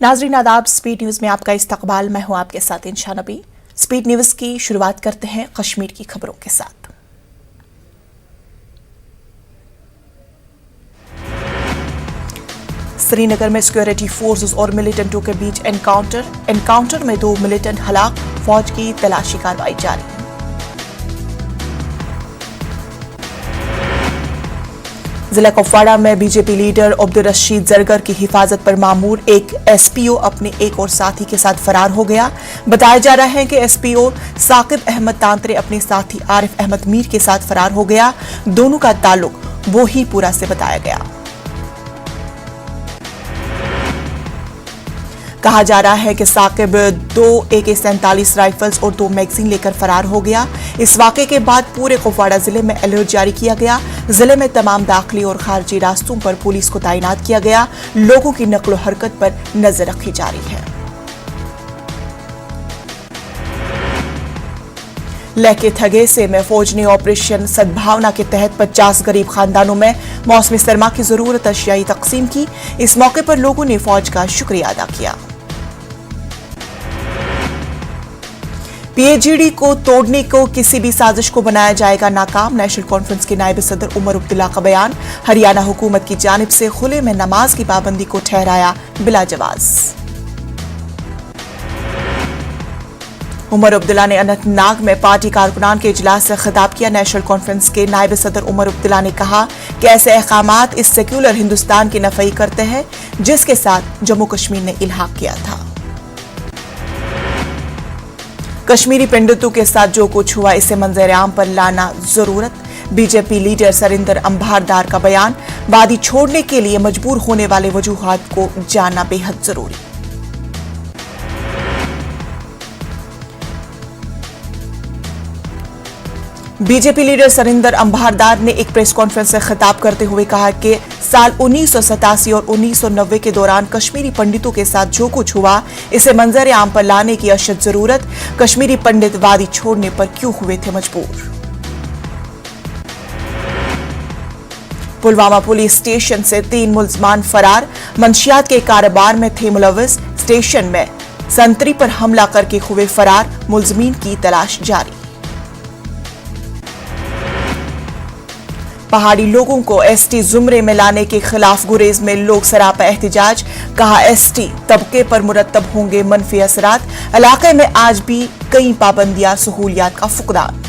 नाज़रीन आदाब, speed news में आपका इस्तकबाल। मैं हूं आपके साथ इंशा नबी। स्पीड न्यूज़ की शुरुआत करते हैं कश्मीर की खबरों के साथ। श्रीनगर में सिक्योरिटी फोर्सेस और मिलिटेंटों के बीच एनकाउंटर में 2 मिलिटेंट हलाक, फौज की तलाशी कार्रवाई जारी। जिला कुपवाड़ा में बीजेपी लीडर अब्दुल रशीद जरगर की हिफाजत पर मामूर एक एसपीओ अपने एक और साथी के साथ फरार हो गया। बताया जा रहा है कि एसपीओ साकिब अहमद तांतरे अपने साथी आरिफ अहमद मीर के साथ फरार हो गया। दोनों का ताल्लुक वहीपुरा से बताया गया। कहा जा रहा है कि साकिब 2 AK-47 राइफल्स और 2 मैगजीन लेकर फरार हो गया। इस वाक़े के बाद पूरे कुपवाड़ा जिले में अलर्ट जारी किया गया। जिले में तमाम दाखिली और खारजी रास्तों पर पुलिस को तैनात किया गया। लोगों की नक्लो हरकत पर नजर रखी जा रही है। लहके थगेसे में फौज ने ऑपरेशन सद्भावना के तहत 50 गरीब खानदानों में मौसमी सरमा की जरूरत अशियाई तकसीम की। इस मौके पर लोगों ने फौज का शुक्रिया अदा किया। PAGD को तोड़ने को किसी भी साजिश को बनाया जाएगा नाकाम। नेशनल कॉन्फ्रेंस के नायब सदर उमर अब्दुल्ला का बयान। हरियाणा हुकूमत की जानिब से खुले में नमाज की पाबंदी को ठहराया बिला जवाज। उमर अब्दुल्ला ने अनंतनाग में पार्टी कारकुनान के इजलास से खिताब किया। नेशनल कॉन्फ्रेंस के नायब सदर उमर अब्दुल्ला ने कहा कि ऐसे अहकामात इस सेक्युलर हिंदुस्तान की नफई करते हैं जिसके साथ जम्मू कश्मीर ने इल्हाक किया था। कश्मीरी पंडितों के साथ जो कुछ हुआ इसे मंजर आम पर लाना जरूरत। बीजेपी लीडर सरिंदर अंबारदार का बयान। वादी छोड़ने के लिए मजबूर होने वाले वजूहात को जानना बेहद जरूरी। बीजेपी लीडर सरिंदर अंबारदार ने एक प्रेस कॉन्फ्रेंस से खिताब करते हुए कहा कि साल 1987 और 1990 के दौरान कश्मीरी पंडितों के साथ जो कुछ हुआ इसे मंजर आम पर लाने की अशद जरूरत। कश्मीरी पंडित वादी छोड़ने पर क्यों हुए थे मजबूर। पुलवामा पुलिस स्टेशन से 3 मुलजमान फरार। मंशियात के कारोबार में थे मुलविस। स्टेशन में संतरी पर हमला करके हुए फरार। मुलजमीन की तलाश जारी। पहाड़ी लोगों को एसटी जुमरे में लाने के खिलाफ गुरेज में लोग सरापा एहतिजाज। कहा एसटी तबके पर मुरत्तब होंगे मनफी असरात। इलाके में आज भी कई पाबंदियां, सहूलियात का फुकदान।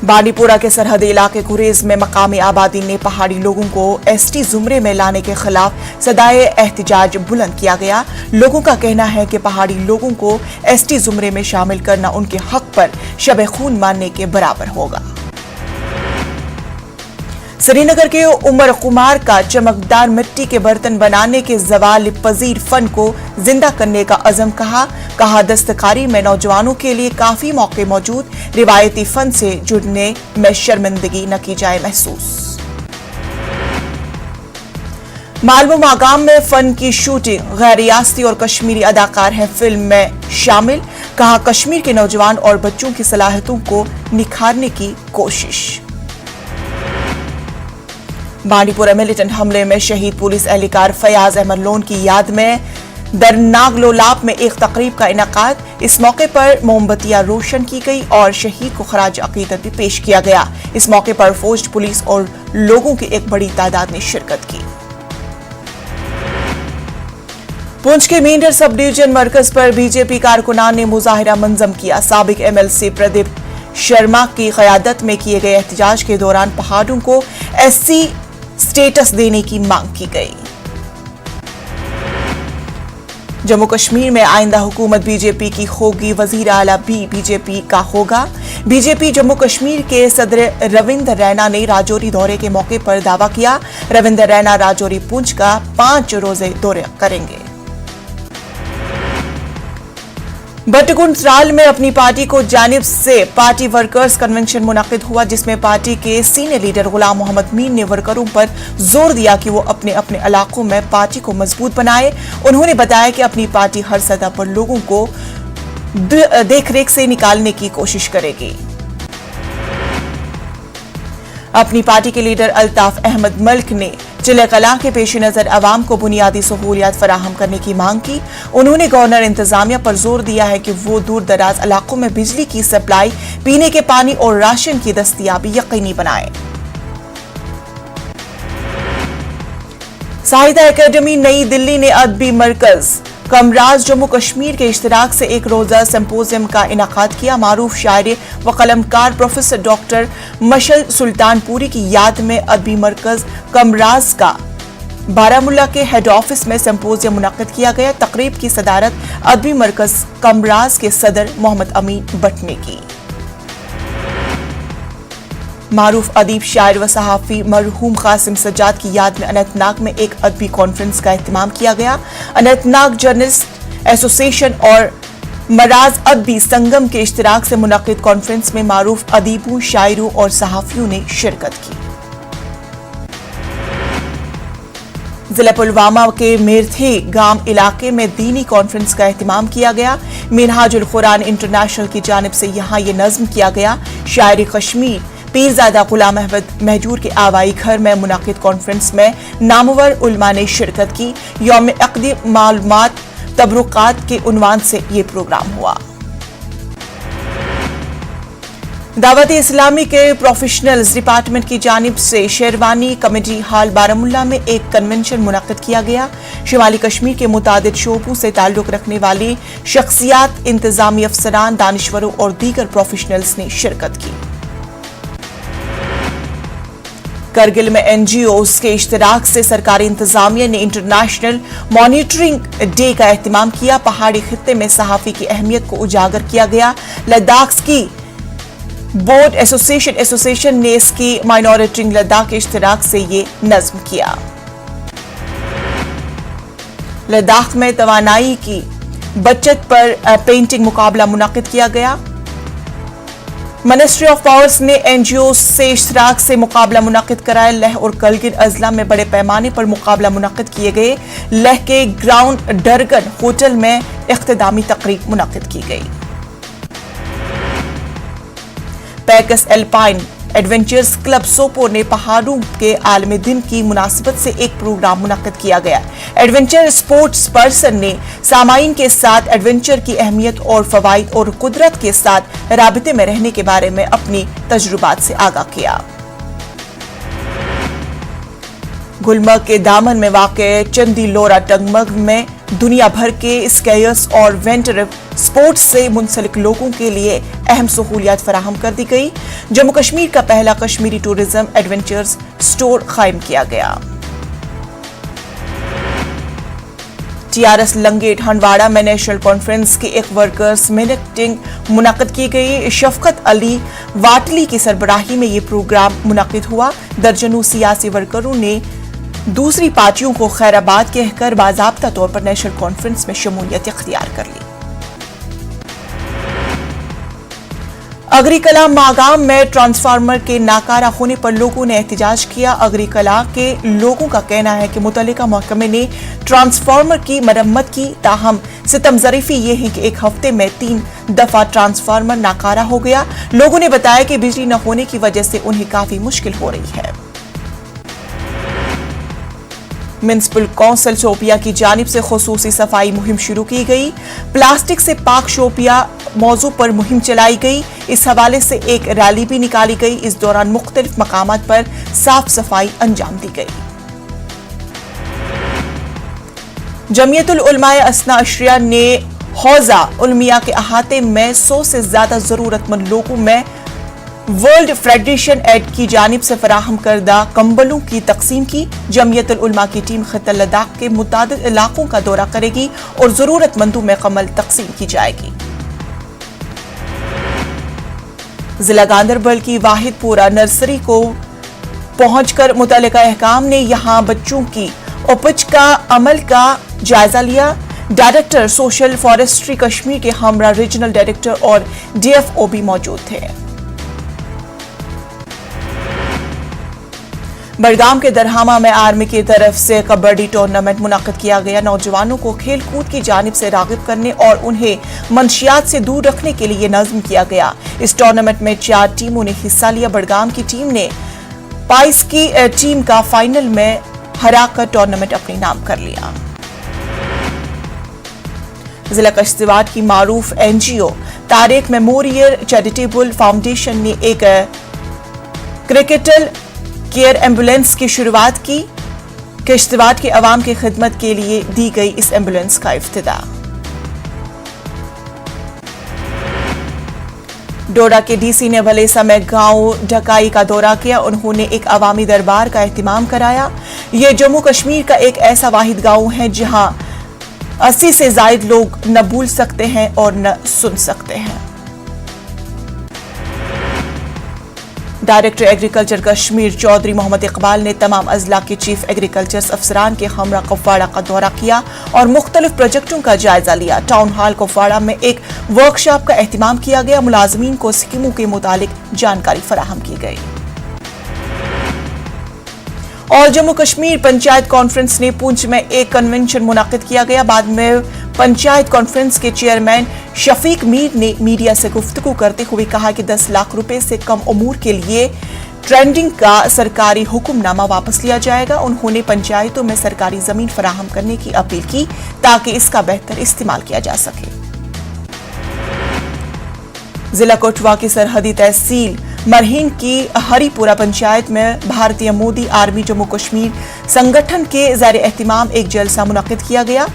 बांडीपुरा के सरहदी इलाके गुरेज में मकामी आबादी ने पहाड़ी लोगों को एसटी जुमरे में लाने के खिलाफ सदाए एहतिजाज बुलंद किया गया। लोगों का कहना है कि पहाड़ी लोगों को एसटी जुमरे में शामिल करना उनके हक पर शब खून मानने के बराबर होगा। श्रीनगर के उमर कुमार का चमकदार मिट्टी के बर्तन बनाने के ज़वाल पजीर फन को जिंदा करने का अज़म। कहा दस्तकारी में नौजवानों के लिए काफी मौके मौजूद। रिवायती फन से जुड़ने में शर्मिंदगी न की जाए महसूस। मालवो मागाम में फन की शूटिंग। गैर रियासती और कश्मीरी अदाकार हैं फिल्म में शामिल। कहा कश्मीर के नौजवान और बच्चों की सलाहियतों को निखारने की कोशिश। बांडीपुरा मिलिटेंट हमले में शहीद पुलिस एहलकार फयाज अहमद लोन की याद में दरनाग लोलाप में एक तकरीब का इनेकाद। इस मौके पर मोमबत्तियां रोशन की गई और शहीद को खराज अकीदत भी पेश किया गया। इस मौके पर फौज, पुलिस और लोगों की एक बड़ी तादाद ने शिरकत की। पुंछ के मेंढर सब डिवीजन मरकज पर बीजेपी कारकुनान ने मुजाहिरा मंजम किया। साबिक MLC प्रदीप शर्मा की क़यादत में किए गए एहतजाज के दौरान पहाड़ों को SC स्टेटस देने की मांग की गई। जम्मू कश्मीर में आइंदा हुकूमत बीजेपी की होगी। वजीर आला भी बीजेपी का होगा। बीजेपी जम्मू कश्मीर के सदर रविंद्र रैना ने राजौरी दौरे के मौके पर दावा किया। रविंद्र रैना राजौरी पुंछ का 5 रोजे दौरे करेंगे। बटगुंडराल में अपनी पार्टी को जानिब से पार्टी वर्कर्स कन्वेंशन मुनक्किद हुआ, जिसमें पार्टी के सीनियर लीडर गुलाम मोहम्मद मीर ने वर्करों पर जोर दिया कि वो अपने अपने इलाकों में पार्टी को मजबूत बनाए। उन्होंने बताया कि अपनी पार्टी हर सतह पर लोगों को देखरेख से निकालने की कोशिश करेगी। अपनी पार्टी के लीडर अल्ताफ अहमद मल्क ने जिले कलां के पेश नजर अवाम को बुनियादी सहूलियात फराहम करने की मांग की। उन्होंने गवर्नर इंतजामिया पर जोर दिया है कि वो दूर दराज इलाकों में बिजली की सप्लाई, पीने के पानी और राशन की दस्तयाबी यकीनी बनाए। साहित्य एकेडमी नई दिल्ली ने अदबी मरकज कमराज जम्मू कश्मीर के इश्तिराक से एक रोजा सिंपोजियम का इनाकाद किया। मारूफ शायर व कलमकार प्रोफेसर डॉक्टर मशल सुल्तानपुरी की याद में अदबी मरकज कमराज का बारामुल्ला के हेड ऑफिस में सिंपोजियम मुनक्किद किया गया। तकरीब की सदारत अदबी मरकज कमराज के सदर मोहम्मद अमीन भट्ट ने की। मारूफ अदीब शायर व सहाफ़ी मरहूम कासिम सज्जाद की याद में अनंतनाग में एक अदबी कॉन्फ्रेंस का एहतमाम किया गया। अनंतनाग जर्नलिस्ट एसोसिएशन और मराज अदबी संगम के इश्तिराक से मुनक्किद कॉन्फ्रेंस में मारूफ अदीबों, शायरों और सहाफ़ियों ने शिरकत की। जिला पुलवामा के मेरथे गांव इलाके में दीनी कॉन्फ्रेंस का एहतमाम किया गया। मिनहाजुल कुरान इंटरनेशनल की जानिब से यहाँ ये नज़्म किया गया। शायर कश्मीर पीरजादा गुलाम अहमद महजूर के आवाई घर में मुनाकिद कॉन्फ्रेंस में नामवर उलमा ने शिरकत की। यौम अक़दी मालूमात तबरुकात के उन्वान से ये प्रोग्राम हुआ। दावत इस्लामी के प्रोफेशनल्स डिपार्टमेंट की जानिब से शेरवानी कमेटी हॉल बारामुल्ला में एक कन्वेंशन मुनक्किद किया गया। शिमाली कश्मीर के मुतादिद शोबों से ताल्लुक रखने वाली शख्सियात, इंतजामी अफसरान, दानिश्वरों और दीगर प्रोफेशनल्स ने शिरकत की। करगिल में एनजीओज के इश्तिराक से सरकारी इंतजामिया ने इंटरनेशनल मॉनिटरिंग डे का एहतमाम किया। पहाड़ी खित्ते में सहाफ़ी की अहमियत को उजागर किया गया। लद्दाख की बोर्ड एसोसिएशन ने इसकी माइनॉरिटिंग लद्दाख के इश्तिराक से ये नज़्म किया। लद्दाख में तवानाई की बचत पर पेंटिंग मुकाबला मुनक्किद किया गया। मिनिस्ट्री ऑफ पावर्स ने एनजीओ से इश्तिराक से मुकाबला मुनक्किद कराया। लेह और करगिल अजला में बड़े पैमाने पर मुकाबला मुनक्किद किए गए। लेह के ग्राउंड डरगन होटल में इख्तितामी तकरीब मुनक्किद की गई। PACS alpine adventures club Sopore ने पहाड़ों के आलमी दिन की मुनासिबत से एक प्रोग्राम मुनक्किद किया गया। एडवेंचर स्पोर्ट्स पर्सन ने सामाईन के साथ एडवेंचर की अहमियत और फवाइद और कुदरत के साथ राबिते में रहने के बारे में अपनी तजुर्बात से आगाह किया। गुलमर्ग के दामन में वाक़े चंदी लोरा टंगमर्ग में दुनिया भर के स्कायर्स और वेंटर स्पोर्ट्स से मुंसलिक लोगों के लिए अहम सहूलियात फराहम कर दी गई। जम्मू कश्मीर का पहला कश्मीरी टूरिज्म एडवेंचर्स स्टोर कायम किया गया। टीआरएस लंगेट हंडवाड़ा में नेशनल कॉन्फ्रेंस की एक वर्कर्स मीटिंग मुनक्किद की गई। शफकत अली वाटली की सरबराही में ये प्रोग्राम मुनक्किद हुआ। दर्जनों सियासी वर्करों ने दूसरी पार्टियों को खैराबाद कहकर बाज़ाब्ता तौर पर नेशनल कॉन्फ्रेंस में शमूलियत इख्तियार कर ली। अगरीकला मागाम में ट्रांसफार्मर के नाकारा होने पर लोगों ने एहतजाज किया। अगरीकला के लोगों का कहना है कि मुतल्लिका महकमे ने ट्रांसफार्मर की मरम्मत की, ताहम सितम ज़रीफ़ी ये है कि एक हफ्ते में 3 दफा ट्रांसफार्मर नाकारा हो गया। लोगों ने बताया कि बिजली न होने की वजह से उन्हें काफी मुश्किल हो रही है। म्युनिसिपल कौंसिल शोपिया की जानिब से खुसूसी सफाई मुहिम शुरू की गई। प्लास्टिक से पाक शोपिया मौजू पर मुहिम चलाई गई। इस हवाले से एक रैली भी निकाली गई। इस दौरान मुख्तलिफ मकामात पर साफ सफाई अंजाम दी गई। जमियतुल उलमाए असना अशरिया ने हौजा उलमिया के अहाते में 100 से ज्यादा जरूरतमंद लोगों में वर्ल्ड फेडरेशन एड की जानिब से फराहम करदा कंबलों की तकसीम की। जमियतुल उलमा की टीम खित्ता लद्दाख के मुतादिद इलाकों का दौरा करेगी और जरूरतमंदों में कंबल तकसीम की जाएगी। जिला गांदरबल की वाहिदपुरा नर्सरी को पहुंचकर मुतल्लिका अहकाम ने यहां बच्चों की उपज का अमल का जायजा लिया। डायरेक्टर सोशल फॉरेस्ट्री कश्मीर के हमरा रीजनल डायरेक्टर और डीएफओ भी मौजूद थे। बड़गाम के दरहामा में आर्मी की तरफ से कबड्डी टूर्नामेंट मुनक्किद किया गया। नौजवानों को खेल कूद की जानिब से रागिब करने और उन्हें मंशियात से दूर रखने के लिए नज़्म किया गया। इस टूर्नामेंट में 4 टीमों ने हिस्सा लिया। बड़गाम की टीम ने पाइस की टीम का फाइनल में हराकर टूर्नामेंट अपने नाम कर लिया। जिला कश्तवाड़ की मारूफ NGO Tariq memorial charitable foundation ने एक क्रिटिकल केयर एम्बुलेंस की शुरुआत की। किश्तवाड़ के अवाम की खिदमत के लिए दी गई इस एम्बुलेंस का इफ्तिताह। डोडा के डीसी ने भले समय गांव ढकाई का दौरा किया। उन्होंने एक अवामी दरबार का एहतमाम कराया। यह जम्मू कश्मीर का एक ऐसा वाहिद गांव है जहां 80 से जायद लोग न भूल सकते हैं और न सुन सकते हैं। डायरेक्टर एग्रीकल्चर कश्मीर चौधरी मोहम्मद इकबाल ने तमाम अजला के चीफ एग्रीकल्चर अफसरान के हमरा कुपवाड़ा का दौरा किया और मुख्तलिफ प्रोजेक्टों का जायजा लिया। टाउन हॉल कुपवाड़ा में एक वर्कशॉप का एहतमाम किया गया। मुलाजमीन को स्कीमों के मुतालिक जानकारी फराहम की गई। और जम्मू कश्मीर पंचायत कॉन्फ्रेंस ने पुंछ में एक कन्वेंशन मुनाकिद किया गया। बाद में पंचायत कॉन्फ्रेंस के चेयरमैन शफीक मीर ने मीडिया से गुफ्तगू करते हुए कहा कि 10 लाख रुपए से कम उमूर के लिए ट्रेंडिंग का सरकारी हुक्मनामा वापस लिया जाएगा। उन्होंने पंचायतों में सरकारी जमीन फराहम करने की अपील की ताकि इसका बेहतर इस्तेमाल किया जा सके। जिला कोटवा की सरहदी तहसील मरहीन की हरीपुरा पंचायत में भारतीय मोदी आर्मी जम्मू कश्मीर संगठन के ज़ेर एहतिमाम एक जलसा मुनक्किद किया गया।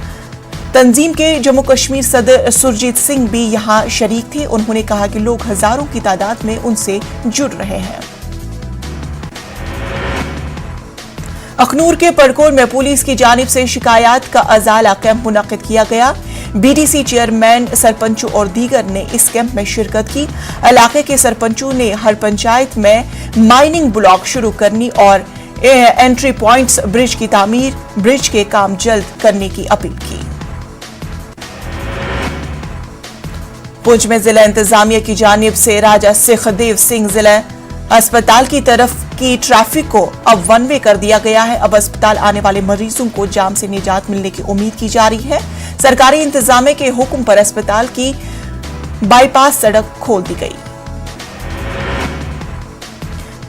तंजीम के जम्मू कश्मीर सदर सुरजीत सिंह भी यहां शरीक थे। उन्होंने कहा कि लोग हजारों की तादाद में उनसे जुड़ रहे हैं। अखनूर के पड़कोर में पुलिस की जानिब से शिकायत का अजाला कैंप मुनक्किद किया गया। बीडीसी चेयरमैन, सरपंचों और दीगर ने इस कैंप में शिरकत की। इलाके के सरपंचों ने हर पंचायत में माइनिंग ब्लॉक शुरू करने और एंट्री पॉइंट्स, ब्रिज की तामीर, ब्रिज के काम जल्द करने की अपील की। पुंछ में जिला इंतजामिया की जानिब से राजा सुखदेव सिंह जिला अस्पताल की तरफ की ट्रैफिक को अब वन वे कर दिया गया है। अब अस्पताल आने वाले मरीजों को जाम से निजात मिलने की उम्मीद की जा रही है। सरकारी इंतजामिया के हुक्म पर अस्पताल की बाईपास सड़क खोल दी गई।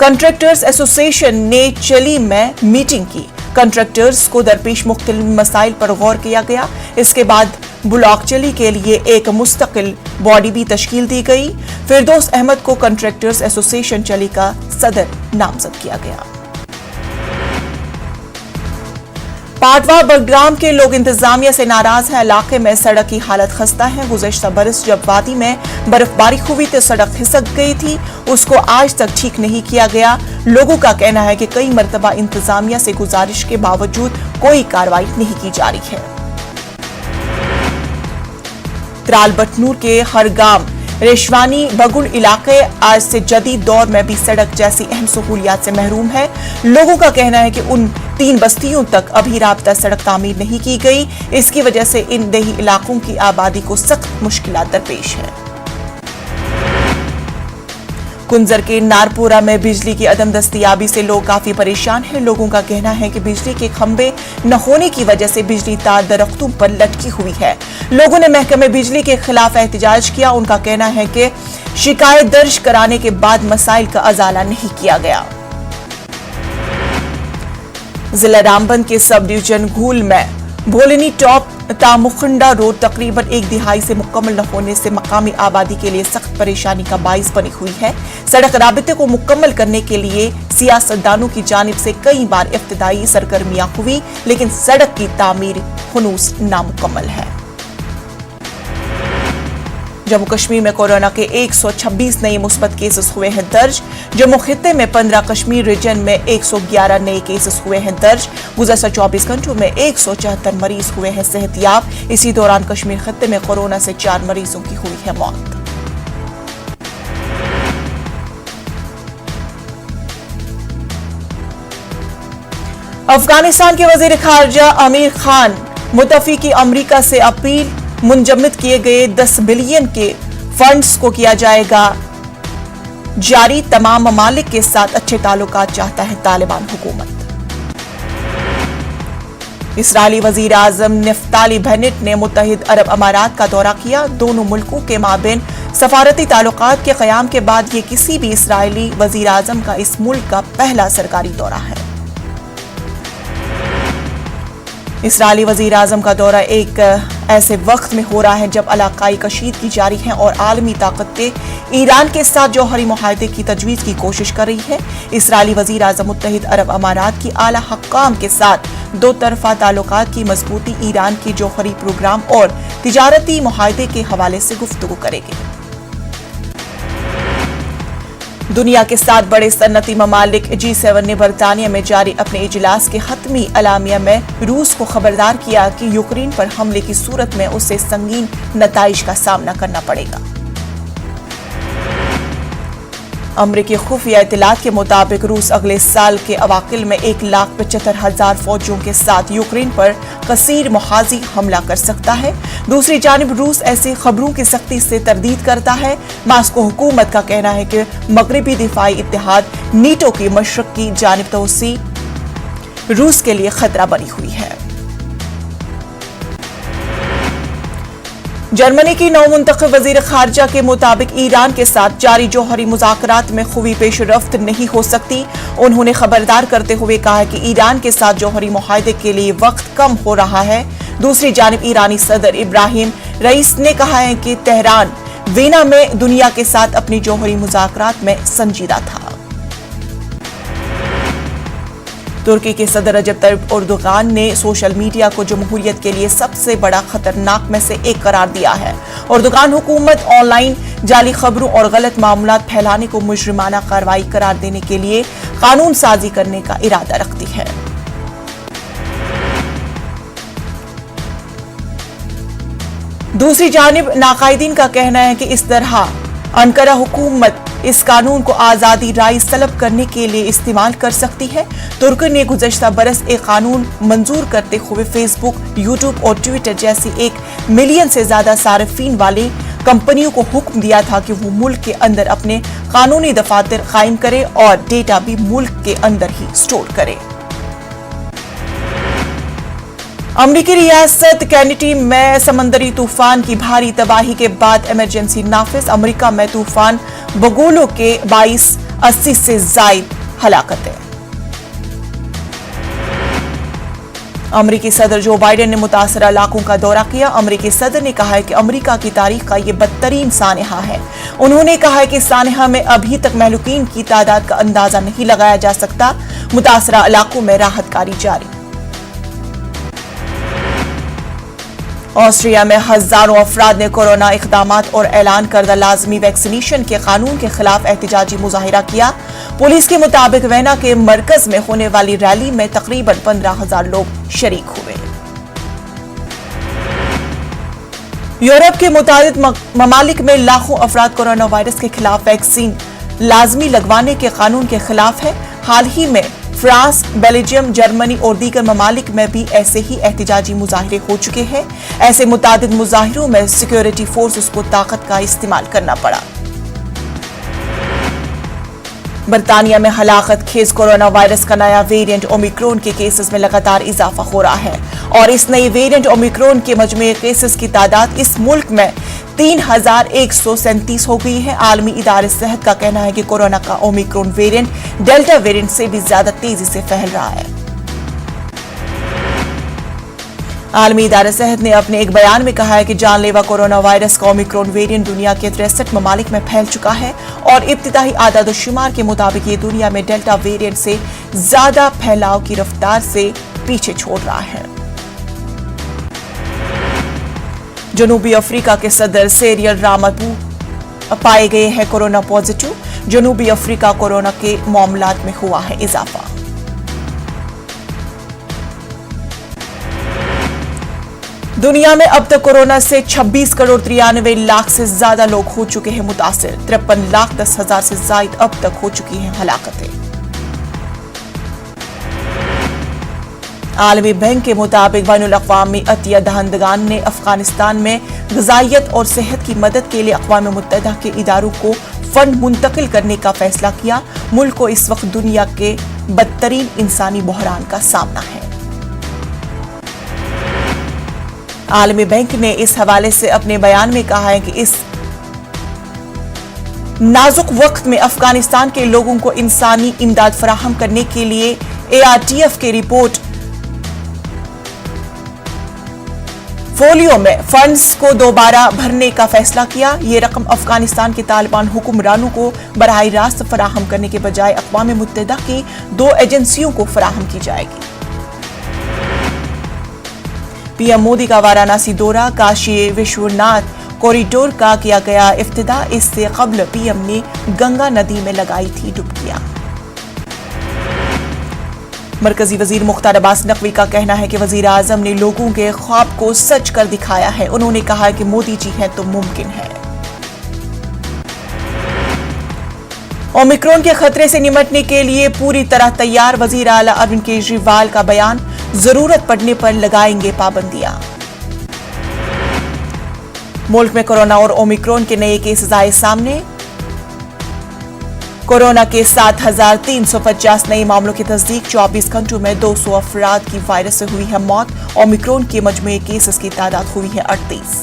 कंट्रैक्टर्स एसोसिएशन ने चली में मीटिंग की। कंट्रैक्टर्स को दरपेश मुख्तलिफ मसाइल पर गौर किया गया। इसके बाद ब्लॉक चली के लिए एक मुस्तकिल बॉडी भी तश्कील दी गई। फिरदौस अहमद को कंट्रैक्टर्स एसोसिएशन चली का सदर नामजद किया गया। पाटवा बडग्राम के लोग इंतजामिया से नाराज हैं। इलाके में सड़क की हालत खस्ता है। गुज़श्ता बरस जब वादी में बर्फबारी हुई तो सड़क खिसक गई थी, उसको आज तक ठीक नहीं किया गया। लोगों का कहना है कि कई मरतबा इंतजामिया से गुजारिश के बावजूद कोई कार्रवाई नहीं की जा रही है। त्राल बटनूर के हरगाम रेशवानी बगुल इलाके आज से जदीद दौर में भी सड़क जैसी अहम सहूलियात से महरूम है। लोगों का कहना है कि उन 3 बस्तियों तक अभी राब्ता सड़क तामीर नहीं की गई। इसकी वजह से इन देही इलाकों की आबादी को सख्त मुश्किलात दरपेश है। कुंजर के नारपुरा में बिजली की अदम दस्तयाबी से लोग काफी परेशान हैं। लोगों का कहना है कि बिजली के खंभे न होने की वजह से बिजली तार दरख्तों पर लटकी हुई है। लोगों ने महकमे बिजली के खिलाफ एहतजाज किया। उनका कहना है कि शिकायत दर्ज कराने के बाद मसाइल का अजाला नहीं किया गया। जिला रामबन के सब डिवीजन घूल में भोलनी टॉप तामुखंडा रोड तकरीबन 1 दिहाई से मुकम्मल न होने से मकामी आबादी के लिए सख्त परेशानी का बाइस बनी हुई है। सड़क राबिते को मुकम्मल करने के लिए सियासतदानों की जानिब से कई बार इब्तिदाई सरगर्मियां हुई, लेकिन सड़क की तामीर हुनूस नामुकम्मल है। जम्मू कश्मीर में कोरोना के 126 नए मुस्बत केसेस हुए हैं दर्ज। जम्मू खित्ते में 15, कश्मीर रीजन में 111 नए केसेस हुए हैं दर्ज। गुज़श्ता 24 घंटों में 174 मरीज हुए हैं सेहतियाब। इसी दौरान कश्मीर खित्ते में कोरोना से 4 मरीजों की हुई है मौत। अफगानिस्तान के वजीर खारजा आमिर खान मुतफिकी अमरीका से अपील। मुंजमद किए गए 10 बिलियन के फंड्स को किया जाएगा जारी। तमाम ममालिक के साथ अच्छे ताल्लुकात चाहता है तालिबान हुकूमत। इसराइली वजीर आजम नफ्ताली बेनेट ने मुत्तहिद अरब अमारात का दौरा किया। दोनों मुल्कों के माबेन सफारती ताल्लुकात के क़याम के बाद ये किसी भी इसराइली वज़ीर आज़म का इस मुल्क का पहला सरकारी दौरा है। इसराइली वज़ीर आज़म का दौरा एक ऐसे वक्त में हो रहा है जब इलाकाई कशीदगी जारी है और आलमी ताकतें ईरान के साथ जौहरी मुआहदे की तजवीज़ की कोशिश कर रही है। इसराइली वज़ीर आज़म मुत्तहिद अरब अमारात की आला हक्काम के साथ दो तरफा ताल्लुकात की मजबूती, ईरान की जौहरी प्रोग्राम और तिजारती मुआहदे के हवाले से गुफ्तगू करेंगे। दुनिया के 7 बड़े सन्नती ममालिक G7 ने बरतानिया में जारी अपने इजलास के हतमी अलामिया में रूस को खबरदार किया कि यूक्रेन पर हमले की सूरत में उसे संगीन नताइज का सामना करना पड़ेगा। अमरीकी खुफिया इत्तलात के मुताबिक रूस अगले साल के अवाकिल में 1,75,000 फौजियों के साथ यूक्रेन पर कसीर मुहाजी हमला कर सकता है। दूसरी जानिब रूस ऐसी खबरों की सख्ती से तरदीद करता है। मास्को हुकूमत का कहना है कि मगरबी दिफाई इत्तेहाद नीटो की मशरक की जानिब तोसी रूस के लिए खतरा बनी हुई है। जर्मनी की नौमुंतखब वजीर खारजा के मुताबिक ईरान के साथ जारी जौहरी मुज़ाकरात में खूबी पेशरफ्त नहीं हो सकती। उन्होंने खबरदार करते हुए कहा कि ईरान के साथ जौहरी मुआहदे के लिए वक्त कम हो रहा है। दूसरी जानिब ईरानी सदर इब्राहिम रईस ने कहा है कि तेहरान वीना में दुनिया के साथ अपनी जौहरी मुज़ाकरात में संजीदा था। तुर्की के सदर रजब तय्यिप एर्दोगान ने सोशल मीडिया को जमहूरियत के लिए सबसे बड़ा खतरनाक में से एक करार दिया है। एर्दोगान हुकूमत ऑनलाइन जाली खबरों और गलत मामलात फैलाने को मुजरिमाना कार्रवाई करार देने के लिए कानून साजी करने का इरादा रखती है। दूसरी जानिब नाकायदीन का कहना है कि इस तरह अंकारा हुकूमत इस कानून को आजादी राय तलब करने के लिए इस्तेमाल कर सकती है। तुर्की ने गुज़श्ता बरस एक कानून मंजूर करते हुए फेसबुक, यूट्यूब और ट्विटर जैसी 1 मिलियन से ज्यादा सार्फिन वाली कंपनियों को हुक्म दिया था कि वो मुल्क के अंदर अपने कानूनी दफातर कायम करे और डेटा भी मुल्क के अंदर ही स्टोर करे। अमरीकी रियासत कैनेडी में समंदरी तूफान की भारी तबाही के बाद इमरजेंसी नाफिज। अमेरिका में तूफान बगोलो के 80 से जायद हलाकतें। अमरीकी सदर जो बाइडेन ने मुतासरा इलाकों का दौरा किया। अमरीकी सदर ने कहा है कि अमरीका की तारीख का ये बदतरीन सानहा है। उन्होंने कहा है कि सानहा में अभी तक महलूकीन की तादाद का अंदाजा नहीं लगाया जा सकता। मुतासरा इलाकों में राहत कारी जारी। ऑस्ट्रिया में हजारों अफराद ने कोरोना इक़दामात और ऐलान करदा लाजमी वैक्सीनेशन के कानून के खिलाफ एहतजाजी मुजाहिरा किया। पुलिस के मुताबिक वेना के मरकज में होने वाली रैली में तकरीबन 15,000 लोग शरीक हुए। यूरोप के मुतादिद ममालिक में लाखों अफराद कोरोना वायरस के खिलाफ वैक्सीन लाजमी लगवाने के कानून के खिलाफ है। हाल ही में फ्रांस, बेल्जियम, जर्मनी और दीगर ममालिक में भी ऐसे ही एहतजाजी मुजाहिरे हो चुके हैं। ऐसे मुतादिद मुजाहिरों में सिक्योरिटी फोर्सेस को ताकत का इस्तेमाल करना पड़ा। बरतानिया में हलाकत खेज कोरोना वायरस का नया वेरिएंट ओमिक्रॉन के केसेस में लगातार इजाफा हो रहा है और इस नए वेरिएंट ओमिक्रॉन के मजमूई केसेस की तादाद इस मुल्क में 3,137 हो गई है। आलमी इदारे सेहत का कहना है कि कोरोना का ओमिक्रॉन वेरिएंट डेल्टा वेरिएंट से भी ज्यादा तेजी से फैल रहा है। आलमी इदारे सेहत ने अपने एक बयान में कहा है कि जानलेवा कोरोना वायरस का ओमिक्रॉन वेरिएंट दुनिया के 63 ममालिक में फैल चुका है और इब्तिदाई आदाद-ओ-शुमार के मुताबिक ये दुनिया में डेल्टा वेरिएंट से ज्यादा फैलाव की रफ्तार से पीछे छोड़ रहा है। जनूबी अफ्रीका के सदर सिरिल रामाफोसा पाए गए हैं कोरोना पॉजिटिव। जनूबी अफ्रीका कोरोना के मामलात में हुआ है इजाफा। दुनिया में अब तक कोरोना से 26 करोड़ 93 लाख से ज्यादा लोग हो चुके हैं मुतासिर। 53,10,000 से ज्यादा अब तक हो चुकी हैं हलाकतें। आलमी बैंक के मुताबिक बैनुल अक़वामी अतिया दहंदगान ने अफगानिस्तान में ग़िज़ाइयत और सेहत की मदद के लिए अक़वाम मुत्तहिदा के इदारों को फंड मुंतकिल करने का फैसला किया। मुल्क को इस वक्त दुनिया के बदतरीन इंसानी बहरान का सामना है। आलमी बैंक ने इस हवाले से अपने बयान में कहा है कि इस नाजुक वक्त में अफगानिस्तान के लोगों को इंसानी इमदाद फराहम करने के लिए ARTF की रिपोर्ट फोलियो में फंड्स को दोबारा भरने का फैसला किया। ये रकम अफगानिस्तान के तालिबान हुक्मरानों को बराह रास्त फराहम करने के बजाय अक़वाम मुत्तहिदा की 2 एजेंसियों को फराहम की जाएगी। PM मोदी का वाराणसी दौरा, काशी विश्वनाथ कॉरिडोर का किया गया इफ्तिदा। इससे कबल PM ने गंगा नदी में लगाई थी डुबकियां। मरकजी वजीर मुख्तार अब्बास नकवी का कहना है कि वजीर आजम ने लोगों के ख्वाब को सच कर दिखाया है। उन्होंने कहा कि मोदी जी हैं तो मुमकिन है। ओमिक्रॉन के खतरे से निपटने के लिए पूरी तरह तैयार, वजीर आला अरविंद केजरीवाल का बयान। जरूरत पड़ने पर लगाएंगे पाबंदियां। मुल्क में कोरोना और ओमिक्रॉन के नए केसेस आए सामने। कोरोना के 7,350 नए मामलों की तस्दीक। 24 घंटों में 200 अफराद की वायरस से हुई है मौत। ओमिक्रॉन के मजमूई केसेस की तादाद हुई है 38।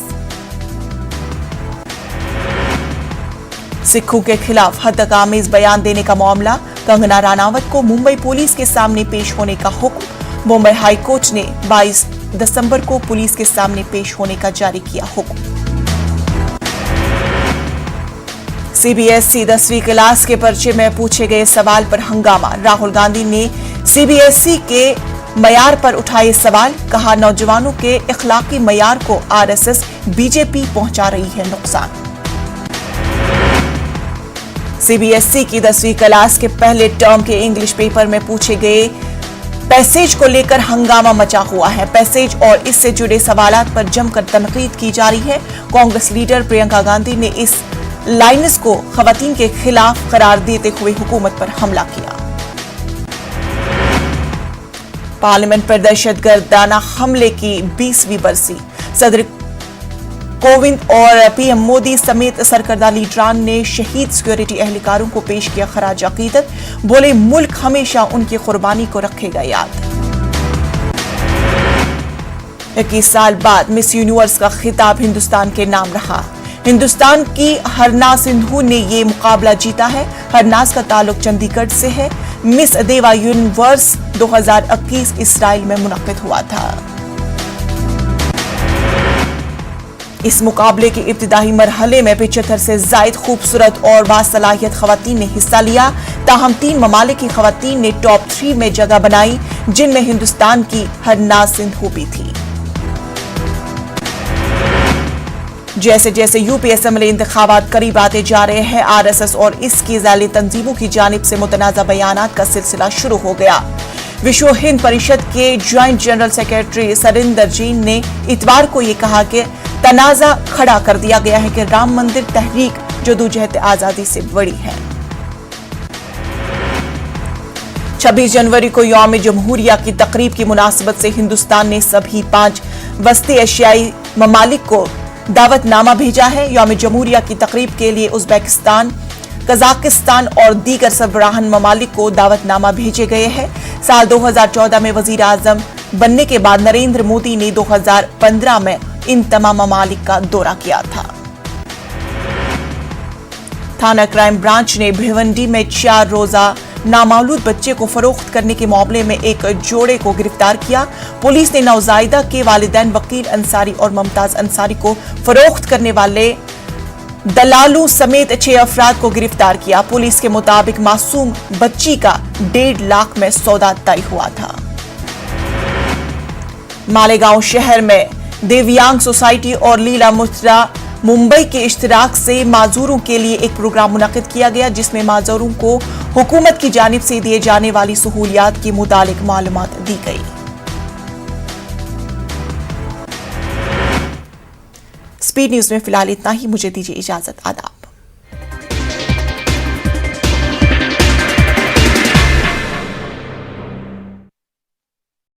सिखों के खिलाफ हदतआमेज बयान देने का मामला, कंगना राणावत को मुंबई पुलिस के सामने पेश होने का हुक्म। मुंबई हाई कोर्ट ने 22 दिसंबर को पुलिस के सामने पेश होने का जारी किया हुक्म। CBSE 10वीं क्लास के पर्चे में पूछे गए सवाल पर हंगामा। राहुल गांधी ने CBSE के मयार पर उठाए सवाल। कहा, नौजवानों के इखलाकी मयार को RSS BJP पहुंचा रही है नुकसान। CBSE की 10वीं क्लास के पहले टर्म के इंग्लिश पेपर में पूछे गए पैसेज को लेकर हंगामा मचा हुआ है। पैसेज और इससे जुड़े सवालात पर जमकर तनकीद की जा रही है। कांग्रेस लीडर प्रियंका गांधी ने इस लाइन्स को खवातीन के खिलाफ करार देते हुए हुकूमत पर हमला किया। पार्लियामेंट पर दहशतगर्दाना हमले की 20वीं बरसी। सदर कोविंद और PM मोदी समेत सरकर्दा लीडरान ने शहीद सिक्योरिटी एहलकारों को पेश किया खराज अकीदत। बोले, मुल्क हमेशा उनकी कुर्बानी को रखेगा याद। 21 साल बाद मिस यूनिवर्स का खिताब हिंदुस्तान के नाम रहा। हिंदुस्तान की हरनाज सिंधु ने ये मुकाबला जीता है। हरनाज का ताल्लुक चंडीगढ़ से है। मिस देवा यूनिवर्स 2021 इसराइल में मुनक्किद हुआ था। इस मुकाबले के इब्तिदाई मरहले में 75 से जायद खूबसूरत और बासलाहियत खवातीन ने हिस्सा लिया। ताहम 3 ममालिक की खवातीन ने टॉप 3 में जगह बनाई, जिनमें हिंदुस्तान की हरनाज सिंधु भी थी। जैसे जैसे यूपी असेंबली इंतखाबात करीब आते जा रहे हैं, RSS और इसकी ज़ैली तंजीमों की जानिब से मुतनाज़ा बयानात का सिलसिला शुरू हो गया। विश्व हिंद परिषद के ज्वाइंट जनरल सेक्रेटरी सरिंदर जैन ने इतवार को यह कहा कि तनाज़ा खड़ा कर दिया गया है कि राम मंदिर तहरीक जदोजहद आज़ादी से बड़ी है। 26 जनवरी को यौम जमहूरिया की तकरीब की मुनासिबत से हिंदुस्तान ने सभी 5 वस्ती एशियाई ममालिक को दावतनामा भेजा है। यौम जमहूरिया की तकरीब के लिए उज़्बेकिस्तान, कजाकिस्तान और दीगर सरबराहन ममालिक को दावतनामा भेजे गए हैं। साल 2014 में वजीर आजम बनने के बाद नरेंद्र मोदी ने 2015 में इन तमाम ममालिक का दौरा किया था। थाना क्राइम ब्रांच ने भिवंडी में 4 रोजा नामालूद बच्चे को फरोख्त करने के मामले में एक जोड़े को गिरफ्तार किया। पुलिस ने नौजायदा के वालिदैन वकील अंसारी और मुमताज अंसारी को फरोख्त करने वाले दलालों समेत 6 अफराद को गिरफ्तार किया। पुलिस के मुताबिक मासूम बच्ची का 1.5 लाख में सौदा तय हुआ था। मालेगांव शहर में दिव्यांग सोसाइटी और लीला मुद्रा मुंबई के इश्तिराक से माजूरों के लिए एक प्रोग्राम मुनक्किद किया गया, जिसमें माजूरों को हुकूमत की जानिब से दिए जाने वाली सहूलियात के मुतालिक मालूमात दी गई। स्पीड न्यूज में फिलहाल इतना ही। मुझे दीजिए इजाजत। आदाब।